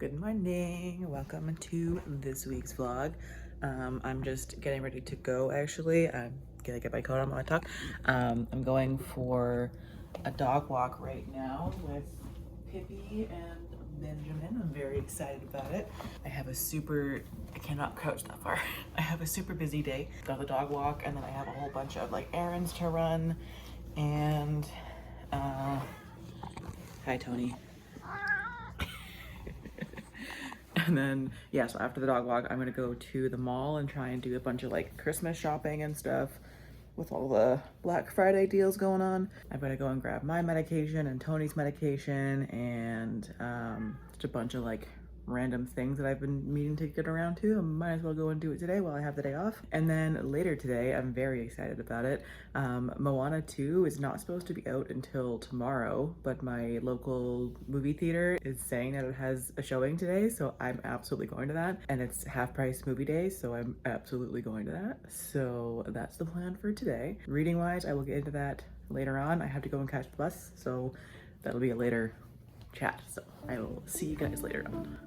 Good morning, welcome to this week's vlog. I'm just getting ready to go actually. I'm gonna get my coat on while I talk. I'm going for a dog walk right now with Pippi and Benjamin. I'm very excited about it. I cannot crouch that far. I have a super busy day. Got the dog walk and then I have a whole bunch of like errands to run and hi Tony. And then, yeah, so after the dog walk, I'm gonna go to the mall and try and do a bunch of like Christmas shopping and stuff with all the Black Friday deals going on. I'm gonna go and grab my medication and Tony's medication and just a bunch of like random things that I've been meaning to get around to. I might as well go and do it today while I have the day off. And then later today, I'm very excited about it. Moana 2 is not supposed to be out until tomorrow, but my local movie theater is saying that it has a showing today, so I'm absolutely going to that. And it's half price movie day, so I'm absolutely going to that. So that's the plan for today. Reading wise, I will get into that later on. I have to go and catch the bus, so that'll be a later chat. So I will see you guys later on.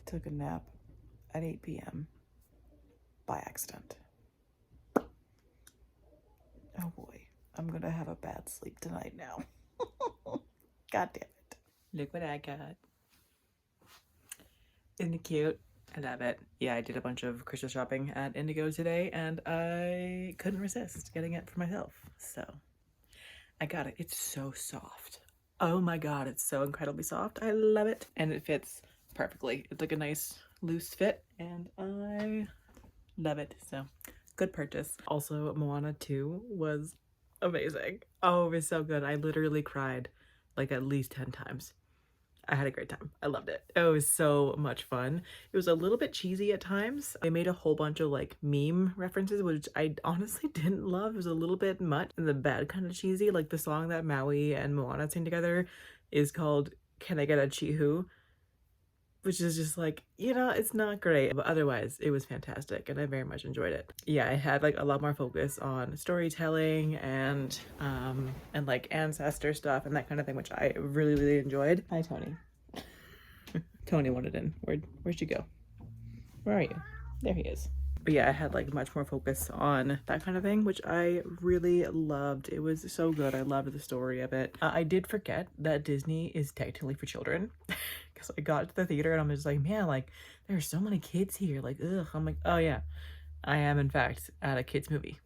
Took a nap at 8 p.m. by accident. Oh boy, I'm gonna have a bad sleep tonight now. God damn it. Look what I got. Isn't it cute? I love it. Yeah, I did a bunch of Christmas shopping at Indigo today and I couldn't resist getting it for myself. So I got it. It's so soft. Oh my god, it's so incredibly soft. I love it. And it fits perfectly. It's like a nice loose fit and I love it. So good purchase. Also, Moana 2 was amazing. Oh, it was so good. I literally cried like at least 10 times. I had a great time. I loved it. It was so much fun. It was a little bit cheesy at times. They made a whole bunch of like meme references, which I honestly didn't love. It was a little bit much and the bad kind of cheesy. Like the song that Maui and Moana sing together is called Can I Get a Chihu? Which is just like, you know, it's not great, but otherwise it was fantastic and I very much enjoyed it. Yeah, I had like a lot more focus on storytelling and like ancestor stuff and that kind of thing, which I really enjoyed. Hi, Tony. Tony wanted in. Where'd you go? Where are you? There he is. But yeah, I had like much more focus on that kind of thing, which I really loved. It was so good. I loved the story of it. I did forget that Disney is technically for children because I got to the theater and I'm just like, man, like there are so many kids here. Like, ugh. I'm like, oh yeah, I am in fact at a kids movie.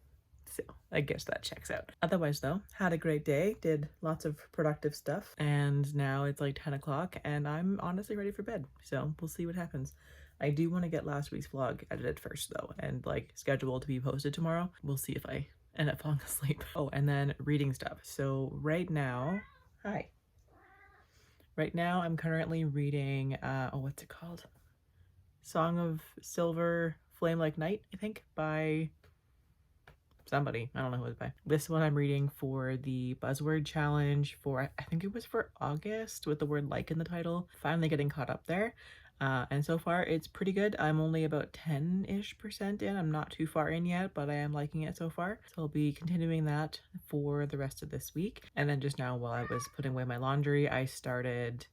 So I guess that checks out. Otherwise though, had a great day, did lots of productive stuff, and now it's like 10 o'clock and I'm honestly ready for bed. So we'll see what happens. I do want to get last week's vlog edited first though and like scheduled to be posted tomorrow. We'll see if I end up falling asleep. Oh, and then reading stuff. So right now, hi. Right now I'm currently reading, what's it called? Song of Silver, Flame Like Night, I think, by somebody. I don't know who it was by. This one I'm reading for the buzzword challenge for, I think it was for August with the word like in the title. Finally getting caught up there. And so far it's pretty good. I'm only about 10-ish% in. I'm not too far in yet, but I am liking it so far. So I'll be continuing that for the rest of this week. And then just now while I was putting away my laundry, I started,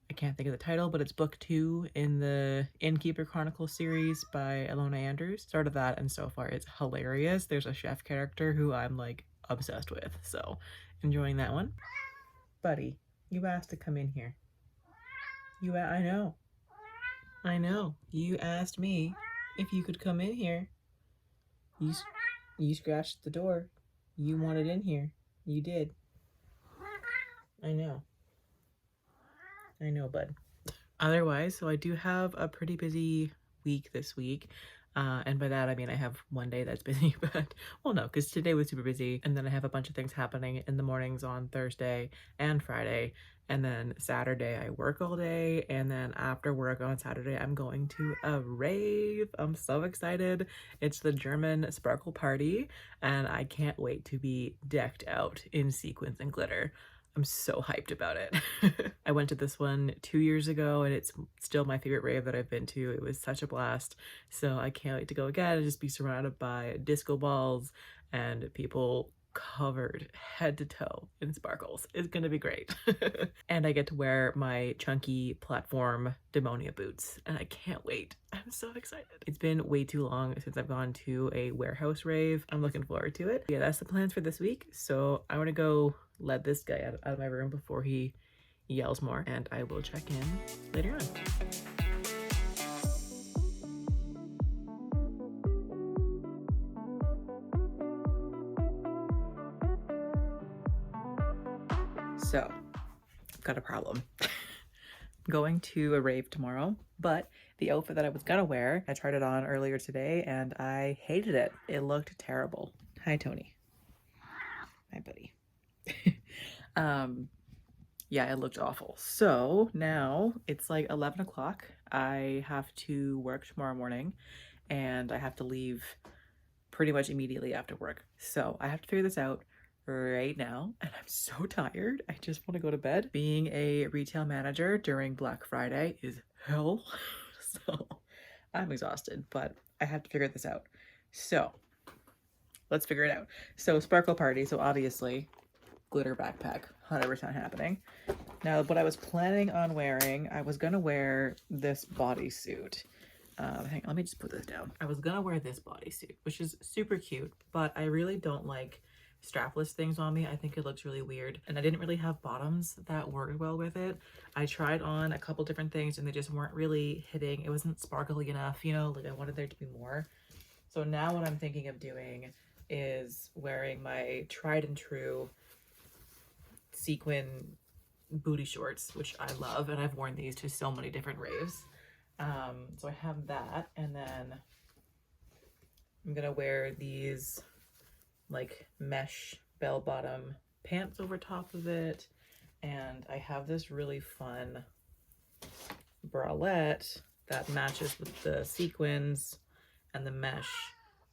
I can't think of the title, but it's book 2 in the Innkeeper Chronicles series by Ilona Andrews. Started that, and so far it's hilarious. There's a chef character who I'm like obsessed with, so enjoying that one. Buddy, you asked to come in here. I know. You asked me if you could come in here. You scratched the door. You wanted in here. You did. I know, bud. Otherwise, so I do have a pretty busy week this week. And by that, I mean I have one day that's busy, but, well, no, because today was super busy. And then I have a bunch of things happening in the mornings on Thursday and Friday. And then Saturday, I work all day. And then after work on Saturday, I'm going to a rave. I'm so excited. It's the German Sparkle Party, and I can't wait to be decked out in sequins and glitter. I'm so hyped about it. I went to this one 2 years ago, and it's still my favorite rave that I've been to. It was such a blast. So I can't wait to go again and just be surrounded by disco balls and people covered head to toe in sparkles. It's gonna be great. And I get to wear my chunky platform Demonia boots, and I can't wait. I'm so excited. It's been way too long since I've gone to a warehouse rave. I'm looking forward to it. Yeah, that's the plans for this week. So I want to go let this guy out of my room before he yells more, and I will check in later on. So, I've got a problem. I'm going to a rave tomorrow, but the outfit that I was gonna wear, I tried it on earlier today and I hated it. It looked terrible. Hi, Tony. Hi, buddy. Yeah, it looked awful. So now it's like 11 o'clock. I have to work tomorrow morning and I have to leave pretty much immediately after work. So I have to figure this out right now, and I'm so tired. I just want to go to bed. Being a retail manager during Black Friday is hell. So I'm exhausted, but I have to figure this out. So let's figure it out. So Sparkle Party, so obviously glitter backpack, 100% happening. Now, what I was planning on wearing, I was gonna wear this bodysuit. Hang on, let me just put this down. I was gonna wear this bodysuit, which is super cute, but I really don't like strapless things on me. I think it looks really weird, and I didn't really have bottoms that worked well with it. I tried on a couple different things and they just weren't really hitting. It wasn't sparkly enough, you know, like I wanted there to be more. So now what I'm thinking of doing is wearing my tried and true sequin booty shorts, which I love, and I've worn these to so many different raves. So I have that, and then I'm gonna wear these like mesh bell-bottom pants over top of it, and I have this really fun bralette that matches with the sequins and the mesh,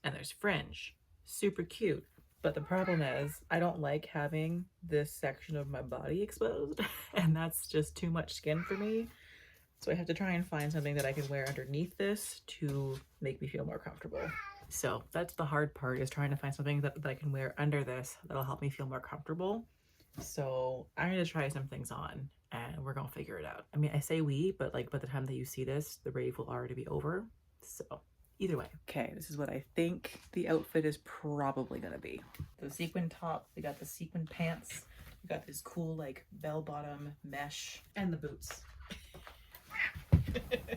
and there's fringe. Super cute. But the problem is I don't like having this section of my body exposed, and that's just too much skin for me. So I have to try and find something that I can wear underneath this to make me feel more comfortable. So that's the hard part, is trying to find something that I can wear under this that'll help me feel more comfortable. So I'm gonna try some things on and we're gonna figure it out. I mean, I say we, but like by the time that you see this, the rave will already be over. So either way. Okay, this is what I think the outfit is probably gonna be. The sequin top, we got the sequin pants, we got this cool like bell-bottom mesh, and the boots.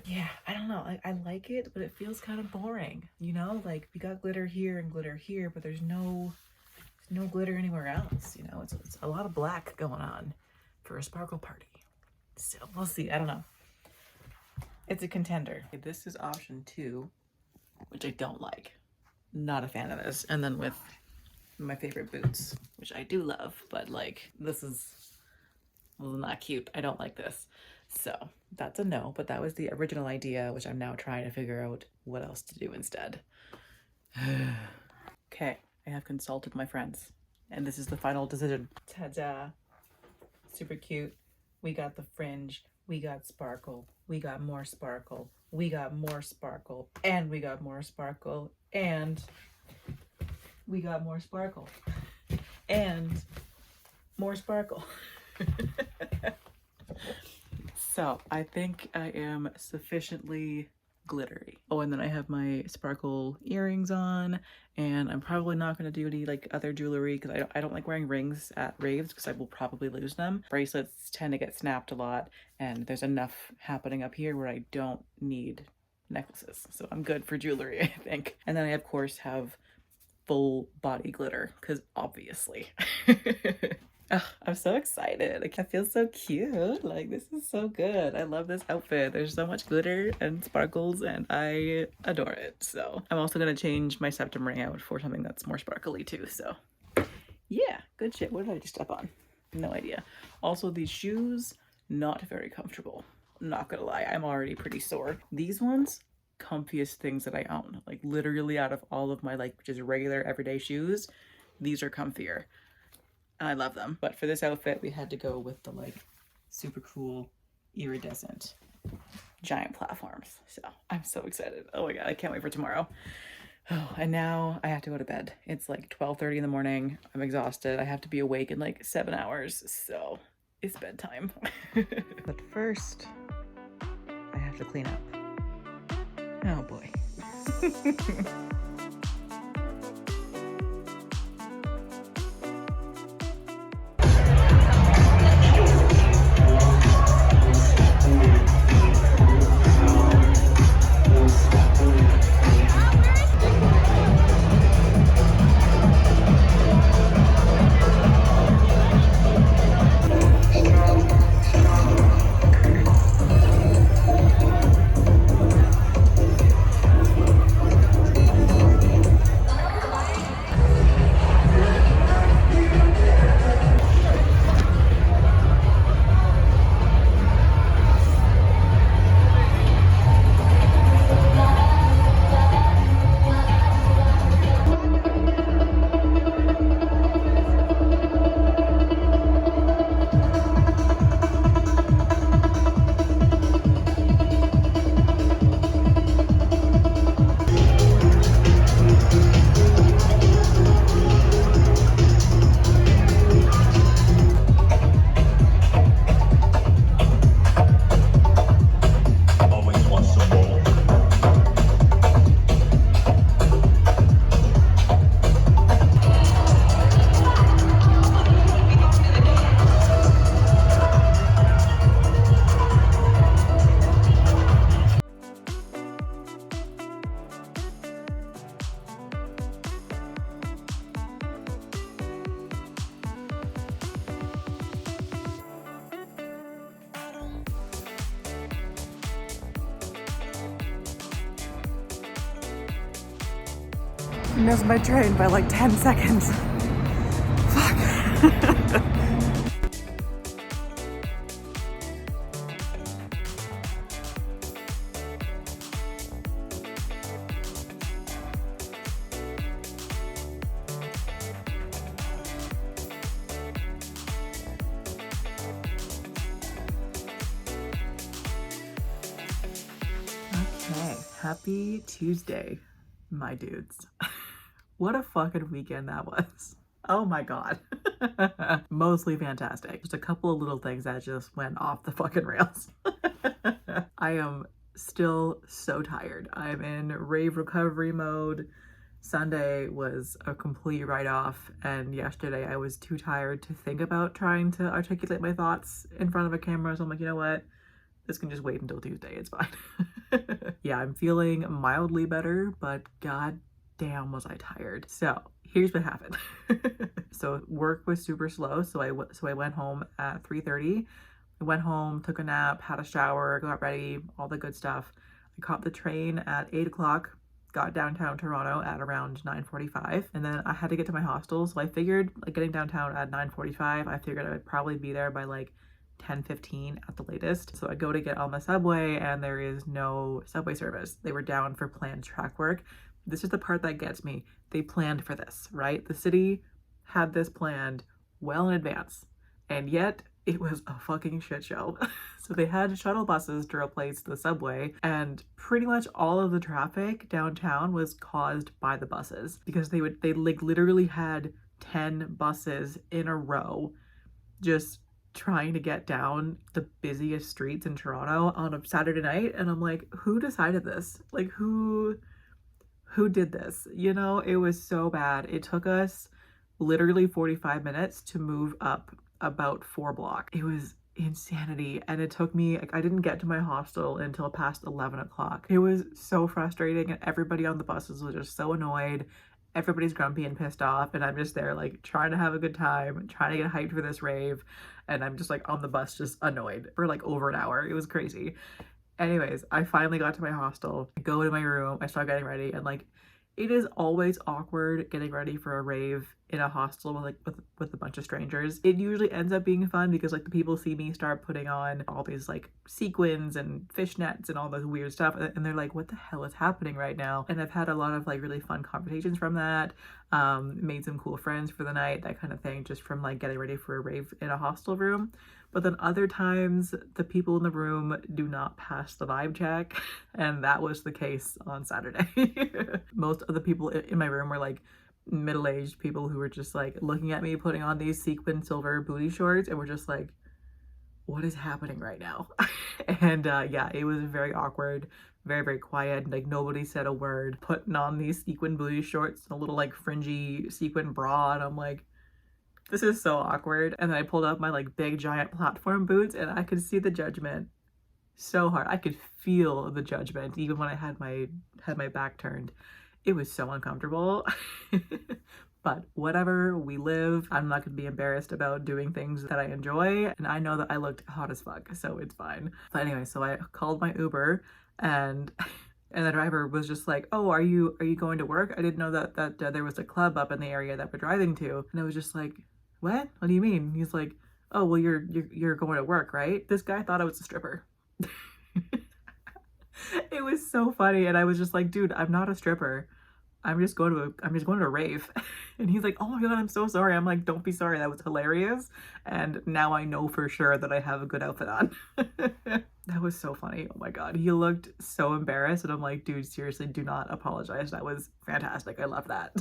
Yeah, I don't know. I like it, but it feels kind of boring. You know, like we got glitter here, but there's no glitter anywhere else. You know, it's a lot of black going on for a sparkle party. So we'll see. I don't know. It's a contender. This is option 2, which I don't like. Not a fan of this. And then with my favorite boots, which I do love, but like this is not cute. I don't like this. So that's a no, but that was the original idea, which I'm now trying to figure out what else to do instead. Okay, I have consulted my friends, and this is the final decision. Ta-da! Super cute. We got the fringe, we got sparkle, we got more sparkle, we got more sparkle, and we got more sparkle, and we got more sparkle, and more sparkle. So I think I am sufficiently glittery. Oh, and then I have my sparkle earrings on, and I'm probably not going to do any like other jewelry because I don't like wearing rings at raves because I will probably lose them. Bracelets tend to get snapped a lot, and there's enough happening up here where I don't need necklaces, so I'm good for jewelry, I think. And then I of course have full body glitter because obviously. Ugh, I'm so excited. Like, I feel so cute. Like, this is so good. I love this outfit. There's so much glitter and sparkles, and I adore it. So I'm also gonna change my septum ring out for something that's more sparkly too. So yeah, good shit. What did I just step on? No idea. Also, these shoes, not very comfortable. I'm not gonna lie, I'm already pretty sore. These ones, comfiest things that I own. Like, literally out of all of my like just regular everyday shoes, these are comfier. I love them. But for this outfit, we had to go with the like super cool iridescent giant platforms. So I'm so excited. Oh my god, I can't wait for tomorrow. Oh, and now I have to go to bed. It's like 12:30 in the morning. I'm exhausted. I have to be awake in like 7 hours. So it's bedtime. But first, I have to clean up. Oh boy. Missed my train by like 10 seconds. Fuck. Okay, happy Tuesday, my dudes. What a fucking weekend that was. Oh my god. Mostly fantastic. Just a couple of little things that just went off the fucking rails. I am still so tired. I'm in rave recovery mode. Sunday was a complete write-off, and yesterday I was too tired to think about trying to articulate my thoughts in front of a camera, so I'm like, you know what? This can just wait until Tuesday, it's fine. Yeah, I'm feeling mildly better, but god damn was I tired. So here's what happened. So work was super slow, so I went home at 3:30. I went home, took a nap, had a shower, got ready, all the good stuff. I caught the train at 8 o'clock, got downtown Toronto at around 9:45, and then I had to get to my hostel, so I figured like getting downtown at 9:45, I figured I would probably be there by like 10:15 at the latest. So I go to get on the subway and there is no subway service. They were down for planned track work, this is the part that gets me. They planned for this, right? The city had this planned well in advance, and yet it was a fucking shit show. So they had shuttle buses to replace the subway, and pretty much all of the traffic downtown was caused by the buses, because they like literally had 10 buses in a row just trying to get down the busiest streets in Toronto on a Saturday night. And I'm like, who decided this? Like, who did this? You know, it was so bad. It took us literally 45 minutes to move up about 4 blocks. It was insanity. And it took me, like, I didn't get to my hostel until past 11 o'clock. It was so frustrating, and everybody on the buses was just so annoyed. Everybody's grumpy and pissed off, and I'm just there like trying to have a good time, trying to get hyped for this rave, and I'm just like on the bus just annoyed for like over an hour. It was crazy. Anyways, I finally got to my hostel. I go to my room, I start getting ready, and like it is always awkward getting ready for a rave in a hostel with with a bunch of strangers. It usually ends up being fun because like the people see me start putting on all these like sequins and fishnets and all this weird stuff, and they're like, what the hell is happening right now? And I've had a lot of like really fun conversations from that, made some cool friends for the night, that kind of thing, just from like getting ready for a rave in a hostel room. But then other times the people in the room do not pass the vibe check, and that was the case on Saturday. Most of the people in my room were like middle-aged people who were just like looking at me putting on these sequin silver booty shorts, and were just like, what is happening right now? And yeah, it was very awkward, very, very quiet. Like nobody said a word, putting on these sequin booty shorts, a little like fringy sequin bra, and I'm like, this is so awkward. And then I pulled up my like big giant platform boots, and I could see the judgment so hard. I could feel the judgment even when I had my back turned. It was so uncomfortable. But whatever, we live. I'm not gonna be embarrassed about doing things that I enjoy, and I know that I looked hot as fuck, so it's fine. But anyway, so I called my Uber, and the driver was just like, oh, are you going to work? I didn't know that there was a club up in the area that we're driving to. And I was just like, what do you mean? He's like, oh, well, you're going to work, right? This guy thought I was a stripper. It was so funny, and I was just like, dude, I'm not a stripper. I'm just going to a rave. And he's like, oh my God, I'm so sorry. I'm like, don't be sorry. That was hilarious. And now I know for sure that I have a good outfit on. That was so funny. Oh my God. He looked so embarrassed, and I'm like, dude, seriously, do not apologize. That was fantastic. I love that.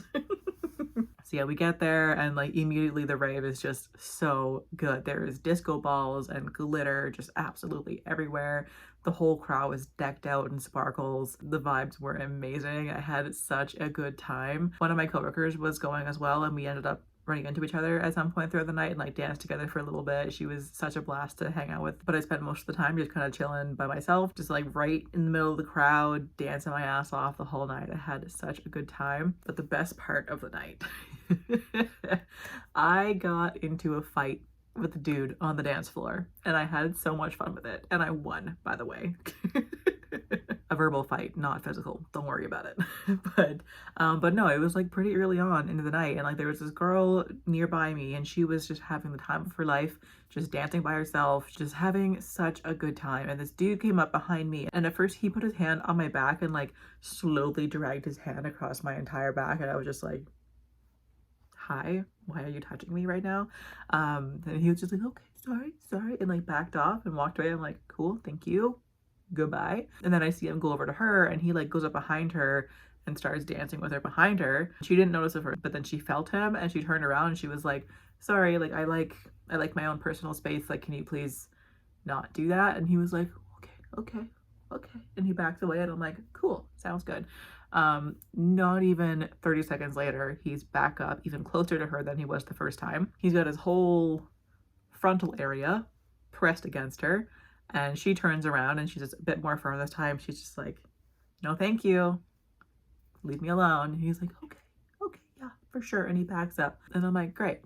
So yeah, we get there, and like immediately the rave is just so good. There is disco balls and glitter just absolutely everywhere. The whole crowd was decked out in sparkles. The vibes were amazing. I had such a good time. One of my coworkers was going as well, and we ended up running into each other at some point throughout the night and like danced together for a little bit. She was such a blast to hang out with, but I spent most of the time just kind of chilling by myself, just like right in the middle of the crowd, dancing my ass off the whole night. I had such a good time. But the best part of the night, I got into a fight with the dude on the dance floor, and I had so much fun with it, and I won, by the way. A verbal fight, not physical, don't worry about it. But no, it was like pretty early on into the night, and like there was this girl nearby me, and she was just having the time of her life, just dancing by herself, just having such a good time. And this dude came up behind me, and at first he put his hand on my back and like slowly dragged his hand across my entire back, and I was just like, hi, why are you touching me right now? And he was just like, okay, sorry, and like backed off and walked away. I'm like, cool, thank you, goodbye. And then I see him go over to her, and he like goes up behind her and starts dancing with her behind her. She didn't notice it first, but then she felt him, and she turned around and she was like, sorry, like I like my own personal space, like can you please not do that? And he was like, okay, and he backed away, and I'm like, cool, sounds good. Not even 30 seconds later, he's back up even closer to her than he was the first time. He's got his whole frontal area pressed against her, and she turns around, and she's just a bit more firm this time. She's just like, no thank you, leave me alone. And he's like, okay, yeah, for sure. And he backs up, and I'm like, great,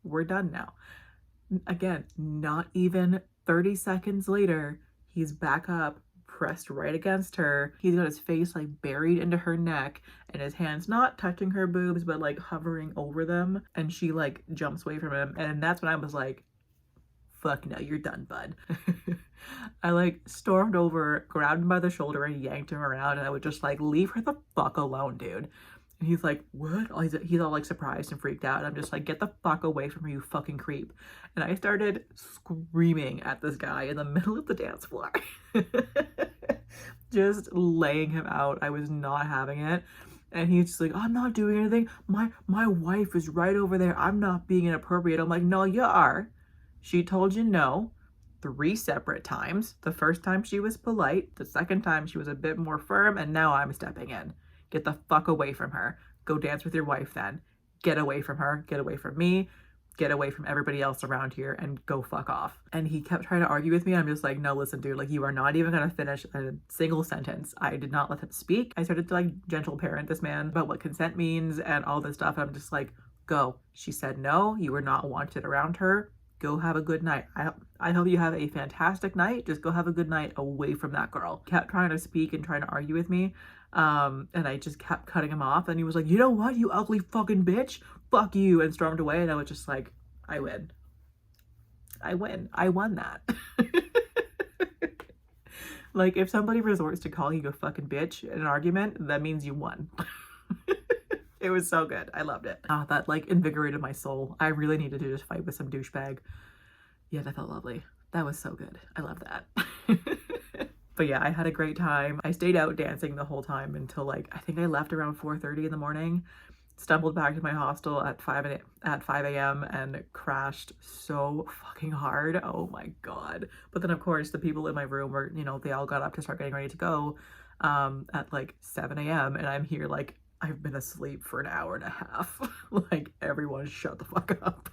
we're done now. Again, not even 30 seconds later, he's back up, pressed right against her. He's got his face like buried into her neck, and his hands not touching her boobs but like hovering over them, and she like jumps away from him. And that's when I was like, fuck no, you're done, bud. I like stormed over, grabbed him by the shoulder and yanked him around, and I would just like, leave her the fuck alone, dude. And he's like, what? Oh, he's all like surprised and freaked out. And I'm just like, get the fuck away from her, you fucking creep. And I started screaming at this guy in the middle of the dance floor. Just laying him out. I was not having it. And he's just like, I'm not doing anything. My wife is right over there. I'm not being inappropriate. I'm like, no, you are. She told you no 3 separate times. The first time she was polite. The second time she was a bit more firm. And now I'm stepping in. Get the fuck away from her. Go dance with your wife then. Get away from her. Get away from me. Get away from everybody else around here and go fuck off. And he kept trying to argue with me. I'm just like, no, listen, dude, like you are not even gonna finish a single sentence. I did not let him speak. I started to like gentle parent this man about what consent means and all this stuff. And I'm just like, go. She said no, you were not wanted around her. Go have a good night. I hope you have a fantastic night. Just go have a good night away from that girl. Kept trying to speak and trying to argue with me. And I just kept cutting him off. And he was like, you know what, you ugly fucking bitch, fuck you, and stormed away. And I was just like, I win. I won that. Like, if somebody resorts to calling you a fucking bitch in an argument, that means you won. It was so good. I loved it. That like invigorated my soul. I really needed to just fight with some douchebag. Yeah, that felt lovely. That was so good. I love that. But yeah, I had a great time. I stayed out dancing the whole time until like, I think I left around 4:30 in the morning, stumbled back to my hostel at 5 a.m. and crashed so fucking hard. Oh my God. But then of course the people in my room were, you know, they all got up to start getting ready to go at like 7 a.m. and I'm here like, I've been asleep for an hour and a half. Like, everyone shut the fuck up.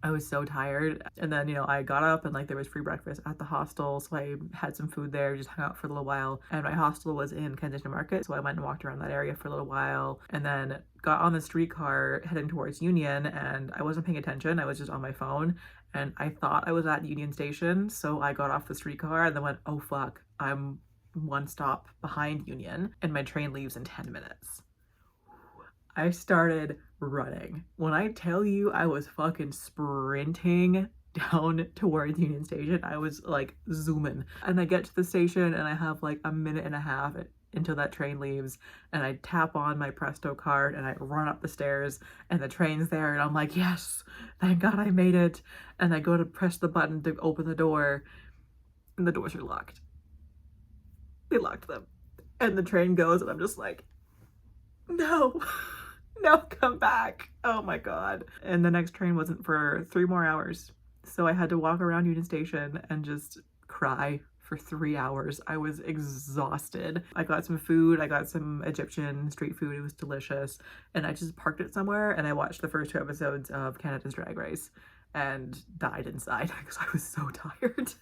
I was so tired. And then, you know, I got up and like there was free breakfast at the hostel. So I had some food there, just hung out for a little while. And my hostel was in Kensington Market. So I went and walked around that area for a little while and then got on the streetcar heading towards Union, and I wasn't paying attention. I was just on my phone and I thought I was at Union Station. So I got off the streetcar and then went, oh fuck, I'm one stop behind Union and my train leaves in 10 minutes. I started running. When I tell you I was fucking sprinting down towards Union Station, I was like zooming. And I get to the station and I have like a minute and a half until that train leaves, and I tap on my Presto card and I run up the stairs and the train's there and I'm like, yes, thank God I made it. And I go to press the button to open the door and the doors are locked. They locked them. And the train goes and I'm just like, no. No, come back. Oh my God. And the next train wasn't for 3 more hours. So I had to walk around Union Station and just cry for 3 hours. I was exhausted. I got some food. I got some Egyptian street food. It was delicious. And I just parked it somewhere and I watched the first 2 episodes of Canada's Drag Race and died inside because I was so tired.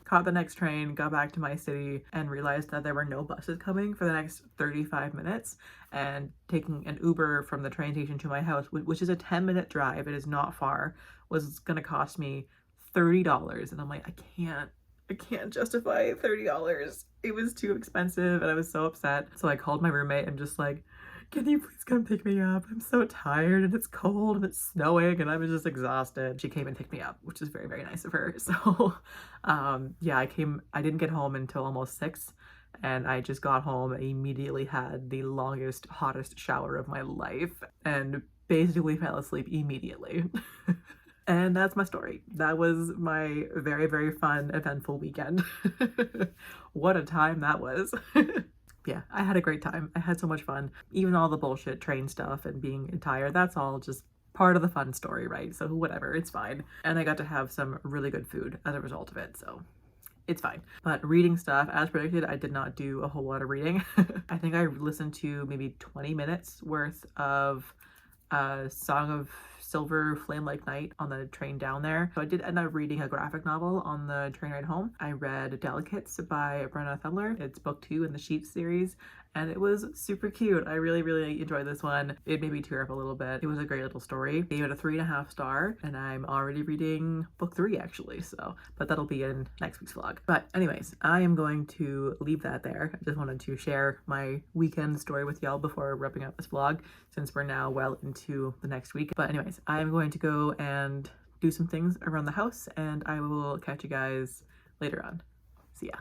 Caught the next train, got back to my city, and realized that there were no buses coming for the next 35 minutes. And taking an Uber from the train station to my house, which is a 10-minute drive, it is not far, was gonna cost me $30. And I'm like, I can't justify $30. It was too expensive and I was so upset. So I called my roommate and just like, can you please come pick me up? I'm so tired and it's cold and it's snowing and I was just exhausted. She came and picked me up, which is very, very nice of her. So yeah, I didn't get home until almost 6, and I just got home, immediately had the longest, hottest shower of my life and basically fell asleep immediately. And that's my story. That was my very, very fun, eventful weekend. What a time that was. Yeah, I had a great time. I had so much fun. Even all the bullshit train stuff and being tired, that's all just part of the fun story, right? So whatever, it's fine. And I got to have some really good food as a result of it, so it's fine. But reading stuff, as predicted, I did not do a whole lot of reading. I think I listened to maybe 20 minutes worth of Song of Silver Flame Like Night on the train down there. So I did end up reading a graphic novel on the train ride home. I read Delicates by Brenna Thummler. It's book 2 in the Sheets series, and it was super cute. I really, really enjoyed this one. It made me tear up a little bit. It was a great little story. Gave it a 3.5 star, and I'm already reading book 3 actually, so, but that'll be in next week's vlog. But anyways, I am going to leave that there. I just wanted to share my weekend story with y'all before wrapping up this vlog, since we're now well into the next week. But anyways, I'm going to go and do some things around the house, and I will catch you guys later on. See ya.